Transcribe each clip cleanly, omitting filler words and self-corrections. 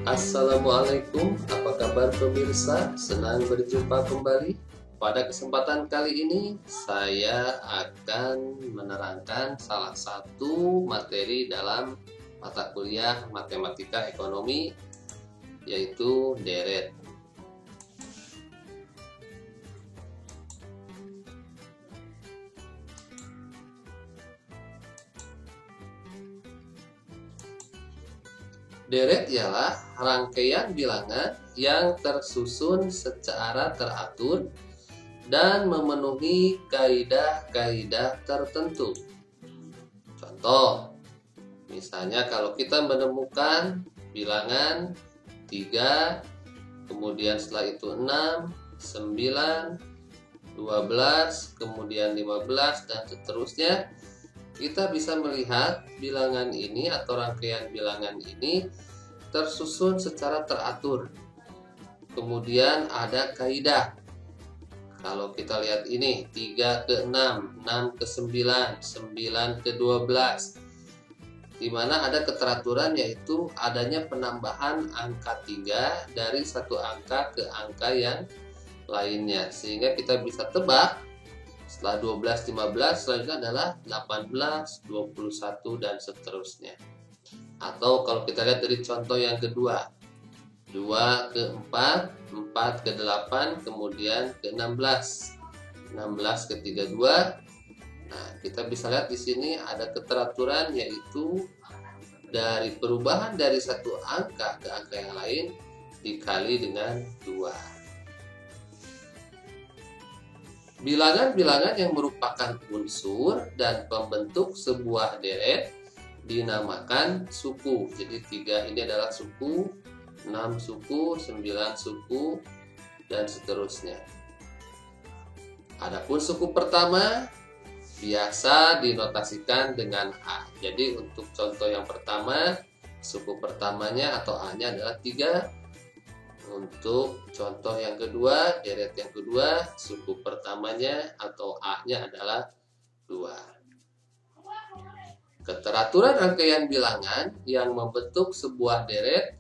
Assalamualaikum, apa kabar pemirsa? Senang berjumpa kembali. Pada kesempatan kali ini, saya akan menerangkan salah satu materi dalam mata kuliah Matematika Ekonomi, yaitu deret. Deret ialah rangkaian bilangan yang tersusun secara teratur dan memenuhi kaidah-kaidah tertentu. Contoh, misalnya kalau kita menemukan bilangan 3, kemudian setelah itu 6, 9, 12, kemudian 15, dan seterusnya, kita bisa melihat bilangan ini atau rangkaian bilangan ini tersusun secara teratur. Kemudian ada kaidah. Kalau kita lihat ini 3 ke 6, 6 ke 9, 9 ke 12, di mana ada keteraturan, yaitu adanya penambahan angka 3 dari satu angka ke angka yang lainnya, sehingga kita bisa tebak setelah 12, 15, selanjutnya adalah 18, 21, dan seterusnya. Atau kalau kita lihat dari contoh yang kedua, 2 ke 4, 4 ke 8, kemudian ke 16, 16 ke 32. Nah, kita bisa lihat di sini ada keteraturan, yaitu dari perubahan dari satu angka ke angka yang lain dikali dengan 2. Bilangan-bilangan yang merupakan unsur dan pembentuk sebuah deret dinamakan suku. Jadi 3 ini adalah suku, 6 suku, 9 suku, dan seterusnya. Adapun suku pertama biasa dinotasikan dengan A. Jadi untuk contoh yang pertama, suku pertamanya atau A-nya adalah 3. Untuk contoh yang kedua, deret yang kedua, suku pertamanya atau A-nya adalah 2. Keteraturan rangkaian bilangan yang membentuk sebuah deret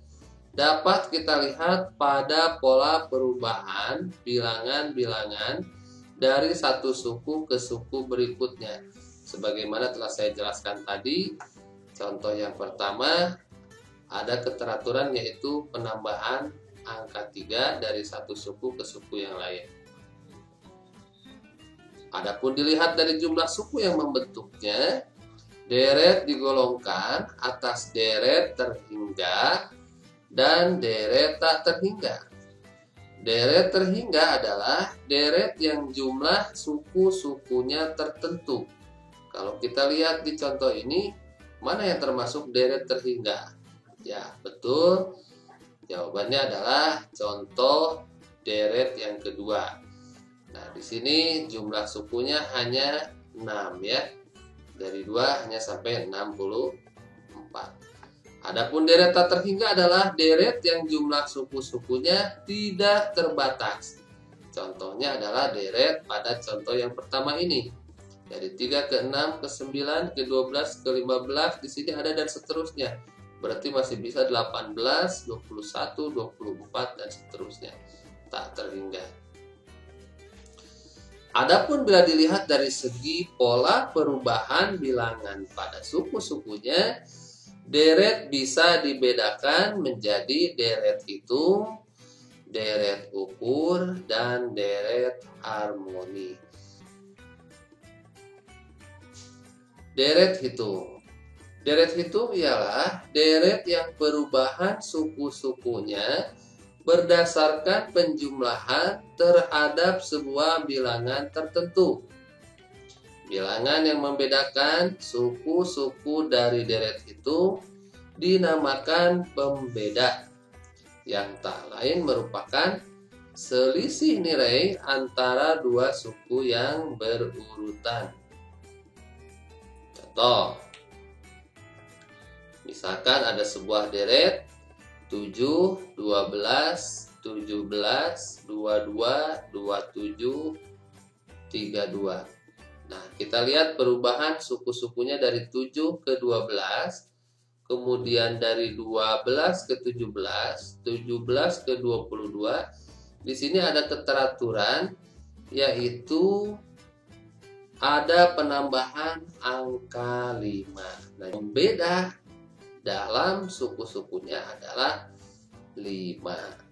dapat kita lihat pada pola perubahan bilangan-bilangan dari satu suku ke suku berikutnya. Sebagaimana telah saya jelaskan tadi, contoh yang pertama ada keteraturan, yaitu penambahan angka 3 dari satu suku ke suku yang lain. Adapun dilihat dari jumlah suku yang membentuknya, deret digolongkan atas deret terhingga dan deret tak terhingga. Deret terhingga adalah deret yang jumlah suku-sukunya tertentu. Kalau kita lihat di contoh ini, mana yang termasuk deret terhingga? Ya, betul. Jawabannya adalah contoh deret yang kedua. Nah, di sini jumlah sukunya hanya 6 ya. Dari 2 hanya sampai 64. Adapun deret tak terhingga adalah deret yang jumlah suku-sukunya tidak terbatas. Contohnya adalah deret pada contoh yang pertama ini. Dari 3 ke 6 ke 9 ke 12 ke 15, di sini ada dan seterusnya. Berarti masih bisa 18, 21, 24, dan seterusnya. Tak terhingga. Adapun bila dilihat dari segi pola perubahan bilangan pada suku-sukunya, deret bisa dibedakan menjadi deret hitung, deret ukur, dan deret harmoni. Deret hitung. Deret hitung ialah deret yang perubahan suku-sukunya berdasarkan penjumlahan terhadap sebuah bilangan tertentu. Bilangan yang membedakan suku-suku dari deret hitung dinamakan pembeda, yang tak lain merupakan selisih nilai antara dua suku yang berurutan. Contoh, misalkan ada sebuah deret 7, 12, 17, 22, 27, 32. Nah, kita lihat perubahan suku-sukunya dari 7 ke 12. kemudian dari 12 ke 17, 17 ke 22. Di sini ada keteraturan, yaitu ada penambahan angka 5. Nah, pembeda dalam suku-sukunya adalah 5.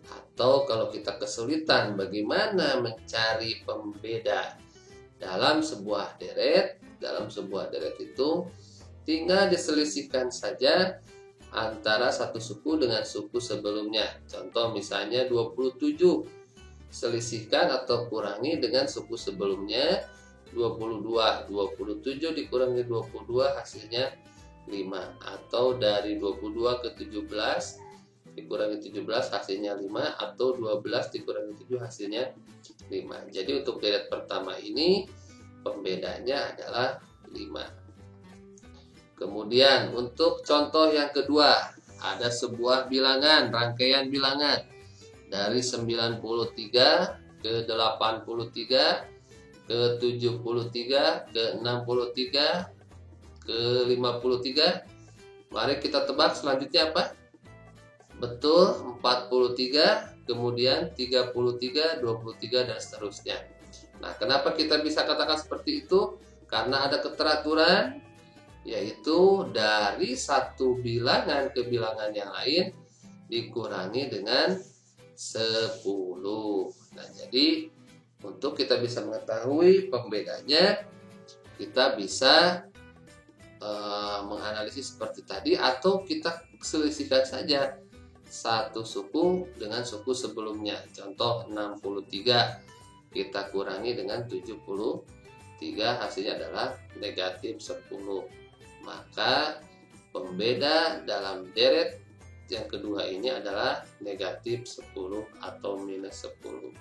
Atau kalau kita kesulitan bagaimana mencari pembeda dalam sebuah deret, itu tinggal diselisihkan saja antara satu suku dengan suku sebelumnya. Contoh misalnya 27, selisihkan atau kurangi dengan suku sebelumnya 22. 27 dikurangi 22 hasilnya 5. Atau dari 22 ke 17 dikurangi 17 hasilnya 5. Atau 12 dikurangi 7 hasilnya 5. Jadi untuk deret pertama ini pembedanya adalah 5. Kemudian untuk contoh yang kedua, ada sebuah bilangan, rangkaian bilangan dari 93 ke 83 ke 73 ke 63 ke 53. Mari kita tebak selanjutnya apa? Betul, 43, kemudian 33, 23 dan seterusnya. Nah, kenapa kita bisa katakan seperti itu? Karena ada keteraturan, yaitu dari satu bilangan ke bilangan yang lain dikurangi dengan 10. Nah, jadi untuk kita bisa mengetahui pembedanya, kita bisa menganalisis seperti tadi, atau kita selisihkan saja satu suku dengan suku sebelumnya. Contoh 63 kita kurangi dengan 73, hasilnya adalah negatif 10. Maka pembeda dalam deret yang kedua ini adalah negatif 10 atau minus 10.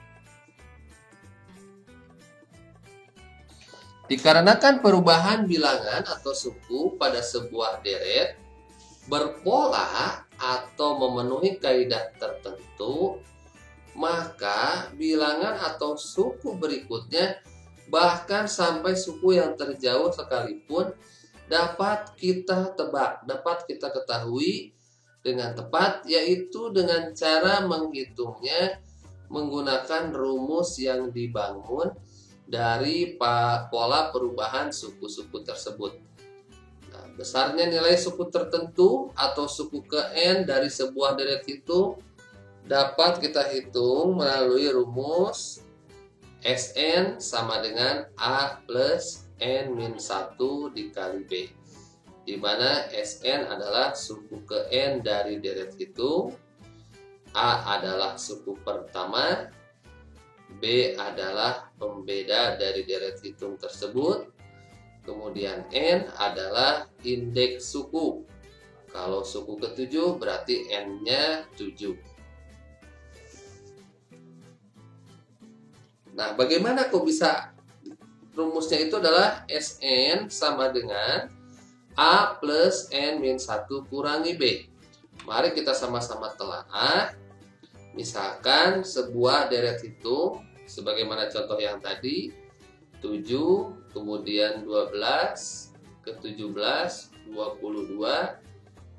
Dikarenakan perubahan bilangan atau suku pada sebuah deret berpola atau memenuhi kaidah tertentu, maka bilangan atau suku berikutnya, bahkan sampai suku yang terjauh sekalipun, dapat kita tebak, dapat kita ketahui dengan tepat, yaitu dengan cara menghitungnya menggunakan rumus yang dibangun dari pola perubahan suku-suku tersebut. Nah, besarnya nilai suku tertentu atau suku ke n dari sebuah deret itu dapat kita hitung melalui rumus Sn sama dengan A plus N-1 dikali B, di mana Sn adalah suku ke n dari deret itu, A adalah suku pertama, B adalah pembeda dari deret hitung tersebut, kemudian N adalah indeks suku. Kalau suku ke-7 berarti N-nya 7. Nah, bagaimana kok bisa rumusnya itu adalah Sn sama dengan A plus N-1 kurangi B. Mari kita sama-sama telaah. Misalkan sebuah deret hitung, sebagaimana contoh yang tadi, 7, kemudian 12, ke 17, 22,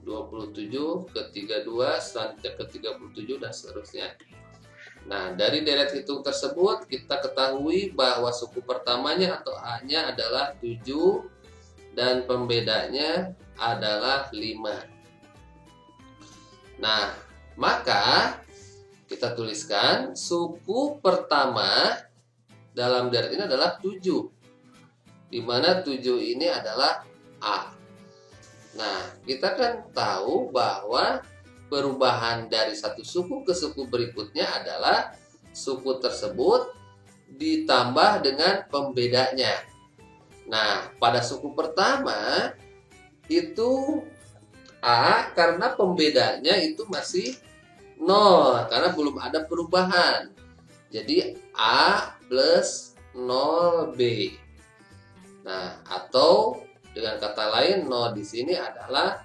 27, ke 32, selanjutnya ke 37, dan seterusnya. Nah, dari deret hitung tersebut kita ketahui bahwa suku pertamanya atau A-nya adalah 7 dan pembedanya adalah 5. Nah, maka kita tuliskan suku pertama dalam deret ini adalah 7, di mana 7 ini adalah A. Nah, kita kan tahu bahwa perubahan dari satu suku ke suku berikutnya adalah suku tersebut ditambah dengan pembedanya. Nah, pada suku pertama itu A, karena pembedanya itu masih 0, karena belum ada perubahan. Jadi A plus 0B. Nah, atau dengan kata lain 0 di sini adalah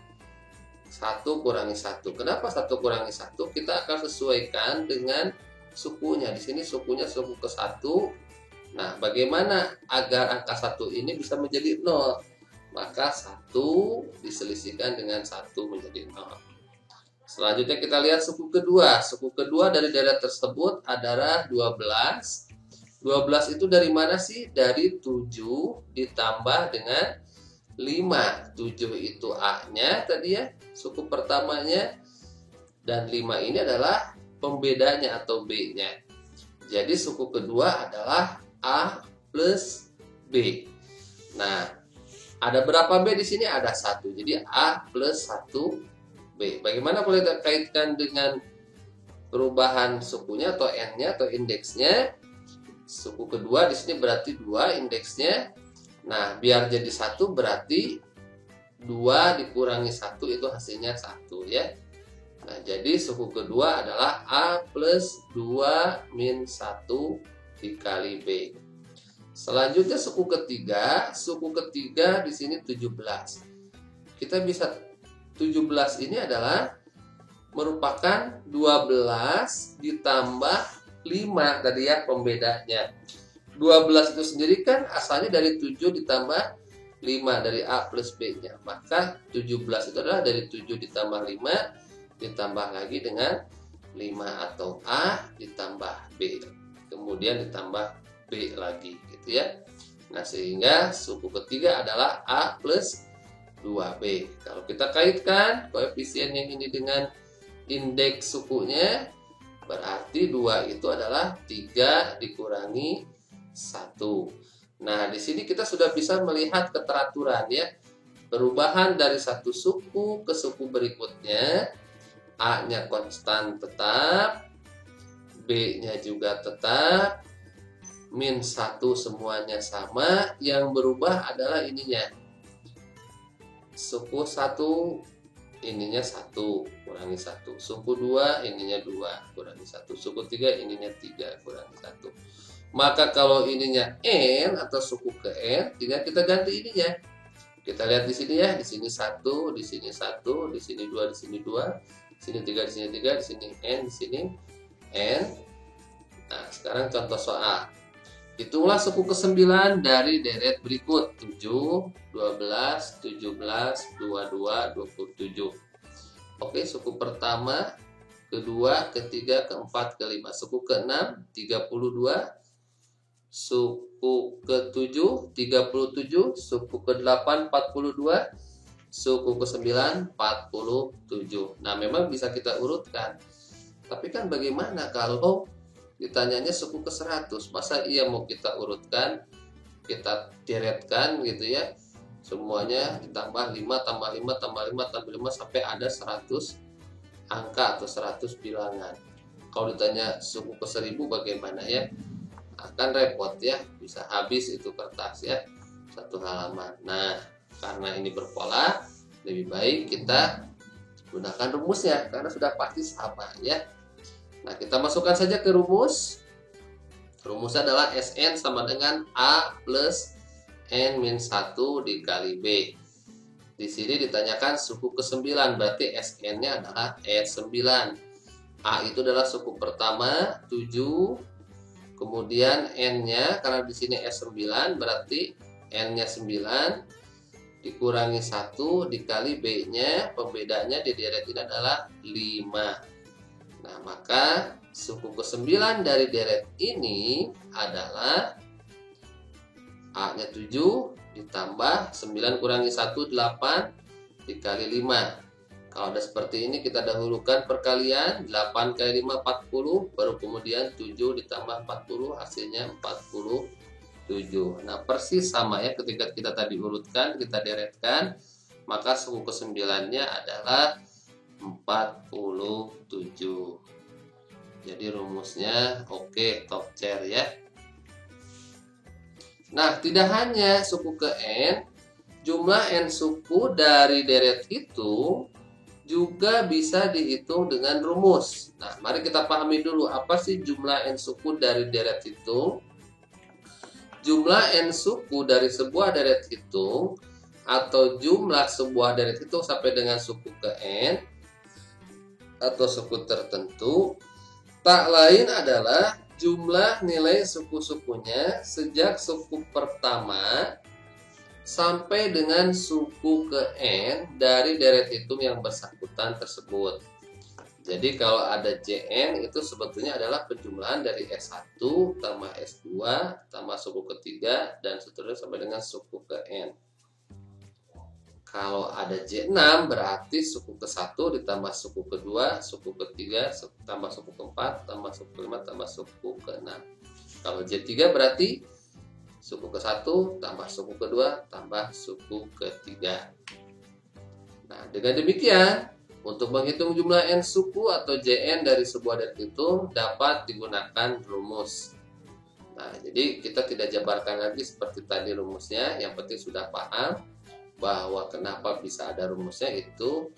1 kurangi 1. Kenapa 1 kurangi 1? Kita akan sesuaikan dengan sukunya. Di sini sukunya suku ke-1. Nah, bagaimana agar angka 1 ini bisa menjadi 0? maka 1 diselisihkan dengan 1 menjadi 0. Selanjutnya kita lihat suku kedua. Suku kedua dari deret tersebut adalah 12. 12 itu dari mana sih? Dari 7 ditambah dengan 5. 7 itu A-nya tadi ya, suku pertamanya. Dan 5 ini adalah pembedanya atau B-nya. Jadi suku kedua adalah A plus B. Nah, ada berapa B di sini? Ada 1. Jadi A plus 1B. Bagaimana boleh kita kaitkan dengan perubahan sukunya atau N-nya atau indeksnya? Suku kedua di sini berarti 2 indeksnya. Nah, biar jadi 1 berarti 2 dikurangi 1 itu hasilnya 1 ya. Nah, jadi suku kedua adalah A plus 2 min 1 dikali B. Selanjutnya suku ketiga. Suku ketiga di sini 17. Kita bisa 17 ini adalah merupakan 12 ditambah 5 tadi ya pembedanya. 12 itu sendiri kan asalnya dari 7 ditambah 5 dari A plus B-nya. Maka 17 itu adalah dari 7 ditambah 5 ditambah lagi dengan 5 atau A ditambah B. Kemudian ditambah B lagi gitu ya. Nah, sehingga suku ketiga adalah A plus 2B. Kalau kita kaitkan koefisien yang ini dengan indeks sukunya, berarti 2 itu adalah 3 dikurangi 1. Nah, di sini kita sudah bisa melihat keteraturan ya. Perubahan dari satu suku ke suku berikutnya, A-nya konstan tetap, B-nya juga tetap, min 1 semuanya sama. Yang berubah adalah ininya. Suku 1 ininya 1 kurangi 1. Suku 2 ininya 2 kurangi 1. Suku 3 ininya 3 kurangi 1. Maka kalau ininya N atau suku ke N, tinggal kita ganti ininya. Kita lihat di sini ya, di sini 1, di sini 1, di sini 2, di sini 2. Di sini 3, di sini 3, di sini N, di sini N. Nah, sekarang contoh soal. Hitunglah suku ke-9 dari deret berikut. 7, 12, 17, 22, 27. Oke, suku pertama, kedua, ketiga, keempat, kelima. Suku ke-6, 32. Suku ke-7, 37. Suku ke-8, 42. Suku ke-9 47. Nah, memang bisa kita urutkan. Tapi kan bagaimana kalau ditanyanya suku ke-100? Masa iya mau kita urutkan, kita deretkan gitu ya. Semuanya ditambah 5 tambah 5 tambah 5 tambah 5 sampai ada 100 angka atau 100 bilangan. Kalau ditanya suku ke-1000 bagaimana ya? Akan repot ya, bisa habis itu kertas ya, satu halaman. Nah, karena ini berpola, lebih baik kita gunakan rumusnya karena sudah pasti sama ya. Nah, kita masukkan saja ke rumus. Rumusnya adalah Sn sama dengan A plus N min 1 dikali B. Di sini ditanyakan suku ke-9, berarti Sn-nya adalah S9. A itu adalah suku pertama 7. Kemudian N-nya karena di sini S9 berarti N-nya 9 dikurangi 1 dikali B-nya, pembedanya di deret ini adalah 5. Nah, maka suku ke-9 dari deret ini adalah A-nya 7 ditambah 9 kurangi 1, 8 dikali 5. Kalau ada seperti ini kita dahulukan perkalian, 8 kali 5 40, baru kemudian 7 ditambah 40 hasilnya 47. Nah, persis sama ya ketika kita tadi urutkan, kita deretkan, maka suku ke-9-nya adalah 47. Jadi rumusnya oke, top chair ya. Nah, tidak hanya suku ke N, jumlah N suku dari deret itu juga bisa dihitung dengan rumus. Nah, mari kita pahami dulu apa sih jumlah N suku dari deret hitung. Jumlah N suku dari sebuah deret hitung atau jumlah sebuah deret hitung sampai dengan suku ke N atau suku tertentu tak lain adalah jumlah nilai suku-sukunya sejak suku pertama sampai dengan suku ke N dari deret hitung yang bersangkutan tersebut. Jadi kalau ada JN itu sebetulnya adalah penjumlahan dari S1 tambah S2 tambah suku ketiga dan seterusnya sampai dengan suku ke N. Kalau ada J6 berarti suku ke-1 ditambah suku kedua, suku ketiga, tambah suku keempat, tambah suku kelima, tambah suku ke-6. Kalau J3 berarti suku ke-1 tambah suku kedua, tambah suku ketiga. Nah, dengan demikian, untuk menghitung jumlah N suku atau JN dari sebuah deret hitung dapat digunakan rumus. Nah, jadi kita tidak jabarkan lagi seperti tadi rumusnya, yang penting sudah paham bahwa kenapa bisa ada rumusnya itu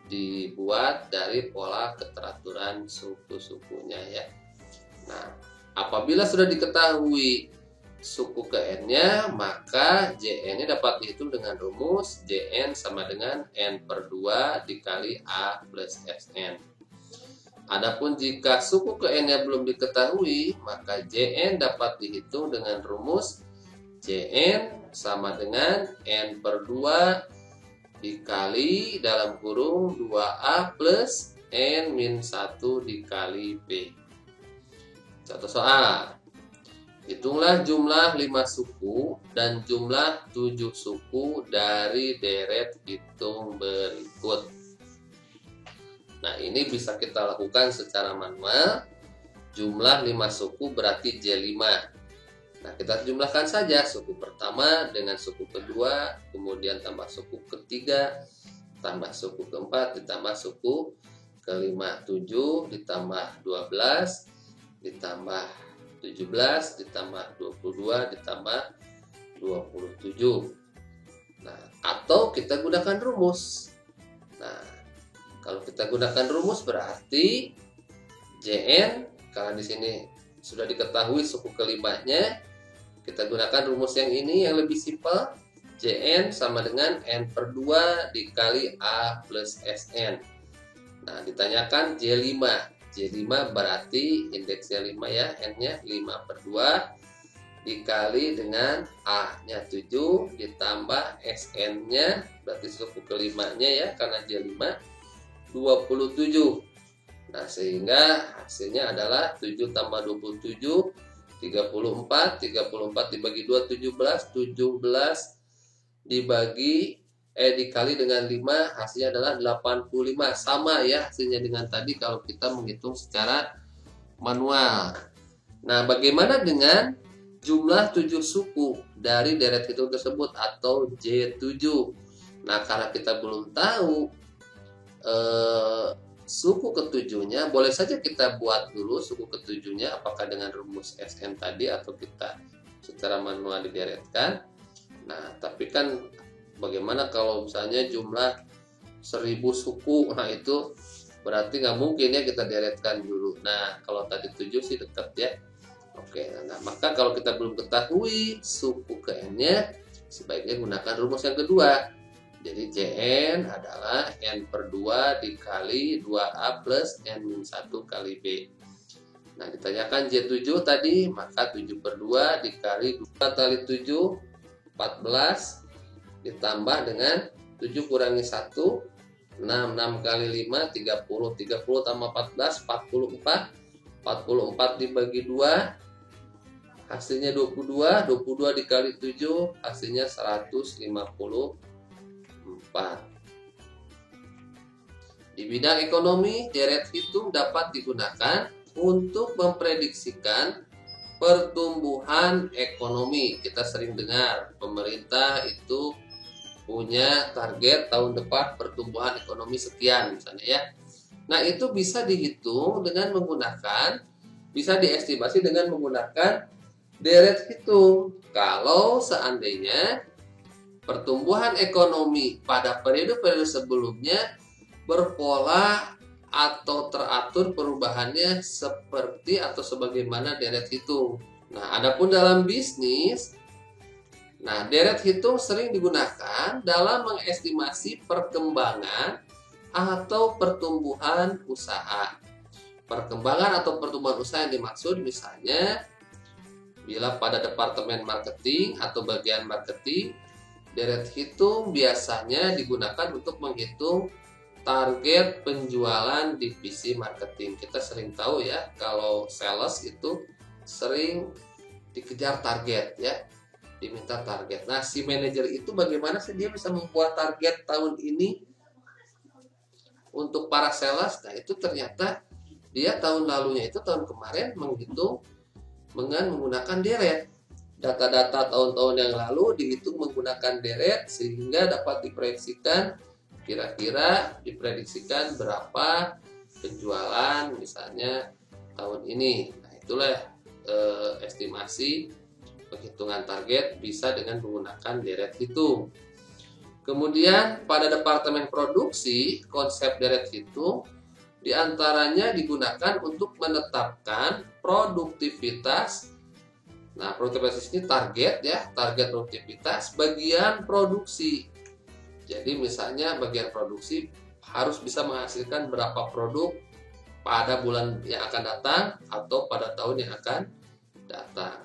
dibuat dari pola keteraturan suku-sukunya ya. Nah, apabila sudah diketahui suku ke N-nya, maka JN-nya dapat dihitung dengan rumus JN sama dengan N per 2 dikali A plus SN. Adapun jika suku ke N-nya belum diketahui, maka JN dapat dihitung dengan rumus JN sama dengan N per 2 dikali dalam kurung 2A plus N min 1 dikali B. Contoh soal. Hitunglah jumlah 5 suku dan jumlah 7 suku dari deret hitung berikut. Nah, ini bisa kita lakukan secara manual. Jumlah 5 suku berarti J5. Nah, kita jumlahkan saja suku pertama dengan suku kedua, kemudian tambah suku ketiga, tambah suku keempat, ditambah suku kelima. 7 ditambah 12, ditambah 17 ditambah 22 ditambah 27. Nah, atau kita gunakan rumus. Nah, kalau kita gunakan rumus berarti JN, kalau di sini sudah diketahui suku kelimanya, kita gunakan rumus yang ini yang lebih simpel. JN sama dengan N per 2 dikali A plus SN. Nah, ditanyakan J5. J5 berarti indeksnya 5 ya, N-nya 5 per 2 dikali dengan A-nya 7 ditambah SN-nya, berarti suku kelimanya ya, karena J5 27. Nah, sehingga hasilnya adalah 7 tambah 27 34, 34 dibagi 2 17, 17 dikali dengan 5 hasilnya adalah 85. Sama ya hasilnya dengan tadi kalau kita menghitung secara manual. Nah, bagaimana dengan jumlah 7 suku dari deret hitung tersebut atau J7? Nah, karena kita belum tahu suku ketujuhnya, boleh saja kita buat dulu suku ketujuhnya apakah dengan rumus SN tadi atau kita secara manual dideretkan. Nah, tapi kan bagaimana kalau misalnya jumlah 1000 suku, nah itu berarti nggak mungkin ya kita deretkan dulu. Nah, kalau tadi 7 sih dekat ya. Oke, nah maka kalau kita belum ketahui suku ke N-nya, sebaiknya gunakan rumus yang kedua. Jadi JN adalah N per 2 dikali 2A plus N min 1 kali B. Nah, ditanyakan J7 tadi, maka 7 per 2 dikali 2 kali 7, 14 ditambah dengan 7 kurangi 1, 6 kali 5, 30, 30 tambah 14, 44, 44 dibagi 2, hasilnya 22, 22 dikali 7, hasilnya 154. Di bidang ekonomi, deret hitung dapat digunakan untuk memprediksikan pertumbuhan ekonomi. Kita sering dengar pemerintah itu punya target tahun depan pertumbuhan ekonomi sekian misalnya ya. Nah, itu bisa dihitung dengan menggunakan, bisa diestimasi dengan menggunakan deret hitung. Kalau seandainya pertumbuhan ekonomi pada periode-periode sebelumnya berpola atau teratur perubahannya seperti atau sebagaimana deret hitung. Nah, adapun dalam bisnis, nah, deret hitung sering digunakan dalam mengestimasi perkembangan atau pertumbuhan usaha. Perkembangan atau pertumbuhan usaha yang dimaksud misalnya bila pada departemen marketing atau bagian marketing Deret hitung biasanya digunakan untuk menghitung target penjualan divisi marketing. Kita sering tahu ya, kalau sales itu sering dikejar target ya, diminta target. Nah, si manajer itu bagaimana sih dia bisa membuat target tahun ini untuk para sales? Nah, itu ternyata dia tahun lalunya itu tahun kemarin menghitung dengan menggunakan deret. Data-data tahun-tahun yang lalu dihitung menggunakan deret sehingga dapat diproyeksikan, kira-kira diprediksikan berapa penjualan misalnya tahun ini. Nah, itulah estimasi penghitungan target bisa dengan menggunakan deret hitung. Kemudian pada departemen produksi, konsep deret hitung diantaranya digunakan untuk menetapkan produktivitas. Nah, produktivitas ini target ya, target produktivitas bagian produksi. Jadi misalnya bagian produksi harus bisa menghasilkan berapa produk pada bulan yang akan datang atau pada tahun yang akan datang.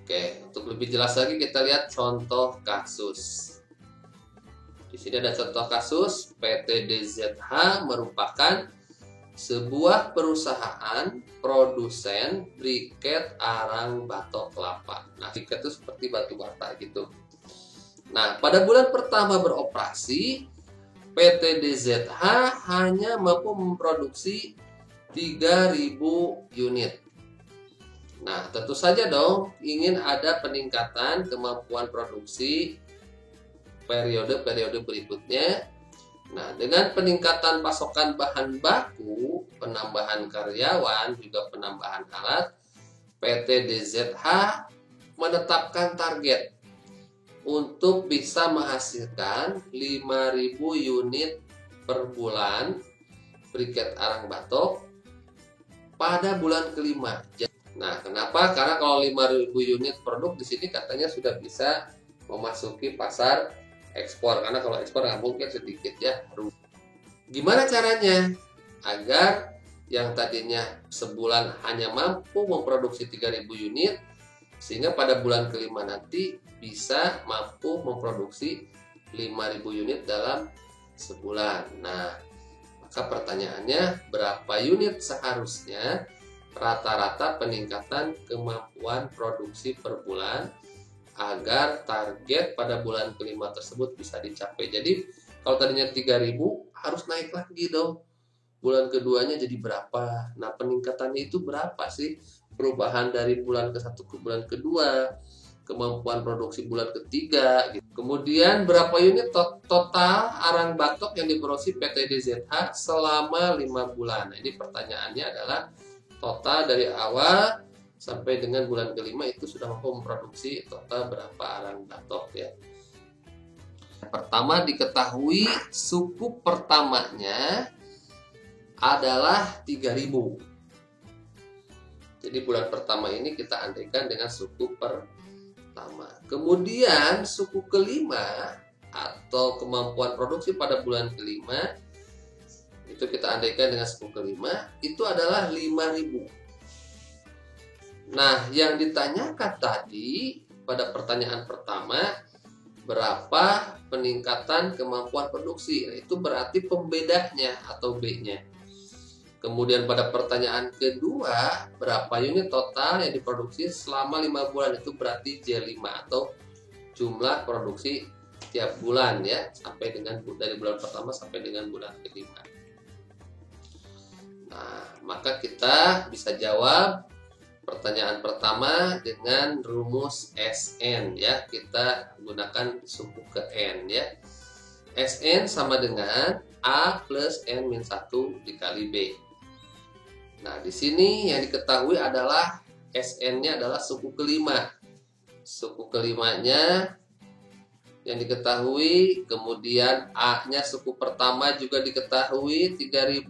Oke, untuk lebih jelas lagi kita lihat contoh kasus. Di sini ada contoh kasus. PT DZH merupakan sebuah perusahaan produsen briket arang batok kelapa. Nah, briket itu seperti batu bata gitu. Nah, pada bulan pertama beroperasi, PT DZH hanya mampu memproduksi 3.000 unit. Nah, tentu saja dong ingin ada peningkatan kemampuan produksi periode-periode berikutnya. Nah, dengan peningkatan pasokan bahan baku, penambahan karyawan, juga penambahan alat, PT DZH menetapkan target untuk bisa menghasilkan 5.000 unit per bulan briket arang batok pada bulan kelima. Nah, kenapa? Karena kalau 5.000 unit produk di sini katanya sudah bisa memasuki pasar ekspor, karena kalau ekspor nggak mungkin sedikit ya. Gimana caranya agar yang tadinya sebulan hanya mampu memproduksi 3.000 unit sehingga pada bulan kelima nanti bisa mampu memproduksi 5.000 unit dalam sebulan. Nah, maka pertanyaannya berapa unit seharusnya rata-rata peningkatan kemampuan produksi per bulan agar target pada bulan kelima tersebut bisa dicapai. Jadi kalau tadinya 3.000 harus naik lagi dong. Bulan keduanya jadi berapa? Nah, peningkatannya itu berapa sih? Perubahan dari bulan ke-1 ke bulan kedua, kemampuan produksi bulan ketiga gitu. Kemudian berapa unit total arang batok yang diproduksi PT DZH selama 5 bulan. Nah, ini pertanyaannya adalah total dari awal sampai dengan bulan kelima itu sudah mampu memproduksi total berapa arang batok ya. Pertama diketahui suku pertamanya adalah 3.000. Jadi bulan pertama ini kita andaikan dengan suku pertama. Kemudian suku kelima atau kemampuan produksi pada bulan kelima itu kita andaikan dengan suku kelima itu adalah 5.000. Nah, yang ditanyakan tadi pada pertanyaan pertama, berapa peningkatan kemampuan produksi? Nah, itu berarti pembedanya atau B-nya. Kemudian pada pertanyaan kedua, berapa unit total yang diproduksi selama 5 bulan? Itu berarti J5 atau jumlah produksi tiap bulan ya, sampai dengan dari bulan pertama sampai dengan bulan kelima. Nah, maka kita bisa jawab pertanyaan pertama dengan rumus SN ya. Kita gunakan suku ke N ya. SN sama dengan A plus N-1 dikali B. Nah, di sini yang diketahui adalah SN-nya adalah suku kelima. Suku kelimanya yang diketahui, kemudian A-nya suku pertama juga diketahui 3.000.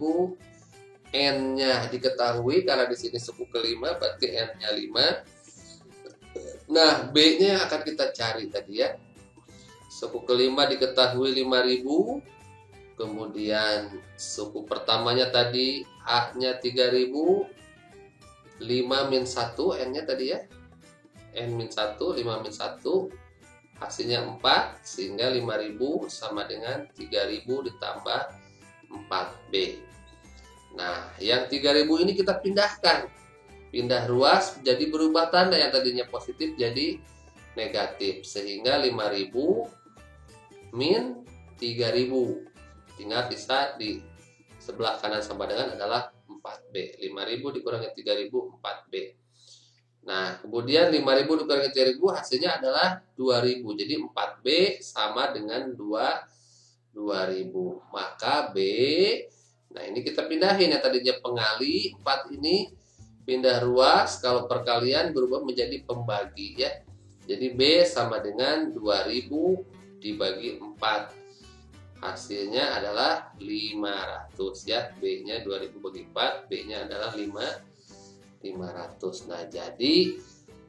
N-nya diketahui karena di sini suku kelima berarti N-nya 5. Nah, B-nya akan kita cari tadi ya. Suku kelima diketahui 5.000. Kemudian suku pertamanya tadi A-nya 3.000. 5 min 1 N-nya tadi ya. N min 1, 5 min 1. hasilnya 4, sehingga 5.000 sama dengan 3.000 ditambah 4B. Nah, yang 3.000 ini kita pindahkan. Pindah ruas, jadi berubah tanda, yang tadinya positif jadi negatif. Sehingga 5.000 min 3.000. Tinggal bisa di sebelah kanan sama dengan adalah 4B. 5.000 dikurangi 3.000, 4B. Nah, kemudian 5.000 dikurangi 3.000 hasilnya adalah 2.000. Jadi 4B sama dengan 2.000. Maka B, nah ini kita pindahin, yang tadinya pengali 4 ini pindah ruas, kalau perkalian berubah menjadi pembagi ya. Jadi B sama dengan 2.000 dibagi 4. Hasilnya adalah 500 ya. B-nya 2.000 bagi 4, B-nya adalah 500. Nah, jadi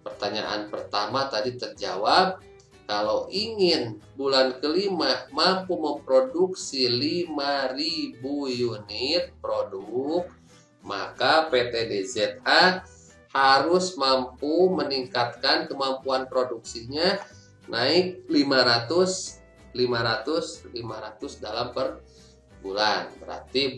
pertanyaan pertama tadi terjawab. Kalau ingin bulan kelima mampu memproduksi 5.000 unit produk, maka PT DZA harus mampu meningkatkan kemampuan produksinya naik 500 dalam per bulan. Berarti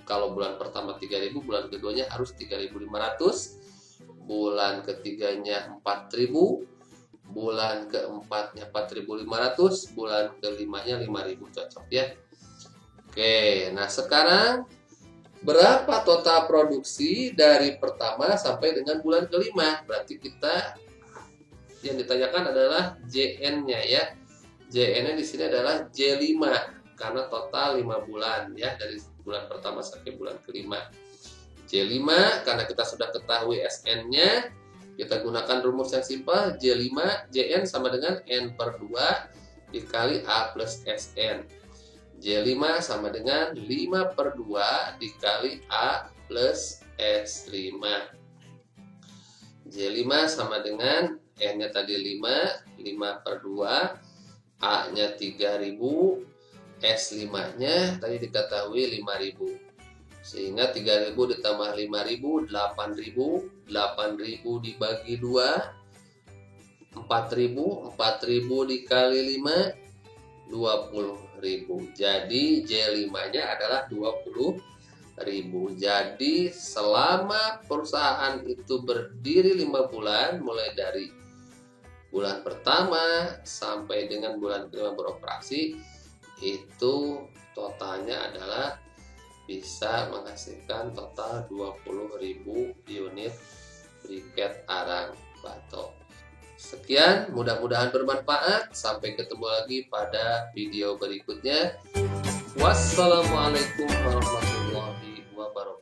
kalau bulan pertama 3.000, bulan keduanya harus 3.500, bulan ketiganya 4.000, bulan keempatnya 4.500, bulan kelimanya 5.000. Cocok ya. Oke, nah sekarang berapa total produksi dari pertama sampai dengan bulan kelima? Berarti kita yang ditanyakan adalah JN-nya ya. JN-nya di sini adalah J5 karena total 5 bulan ya, dari bulan pertama sampai bulan kelima. J5 karena kita sudah ketahui SN-nya, kita gunakan rumus yang simpel. J5 JN sama dengan N per 2 dikali A plus SN. J5 sama dengan 5 per 2 dikali A plus S5. J5 sama dengan N-nya tadi 5 per 2, A-nya 3.000, S5-nya tadi diketahui 5.000. Sehingga 3.000 ditambah 5.000, 8.000. 8.000 dibagi 2, 4.000. 4.000 dikali 5, 20.000. Jadi J5-nya adalah 20.000. Jadi selama perusahaan itu berdiri 5 bulan, mulai dari bulan pertama sampai dengan bulan kelima beroperasi, itu totalnya adalah bisa menghasilkan total 20.000 unit briket arang batok. Sekian, mudah-mudahan bermanfaat. Sampai ketemu lagi pada video berikutnya. Wassalamualaikum warahmatullahi wabarakatuh.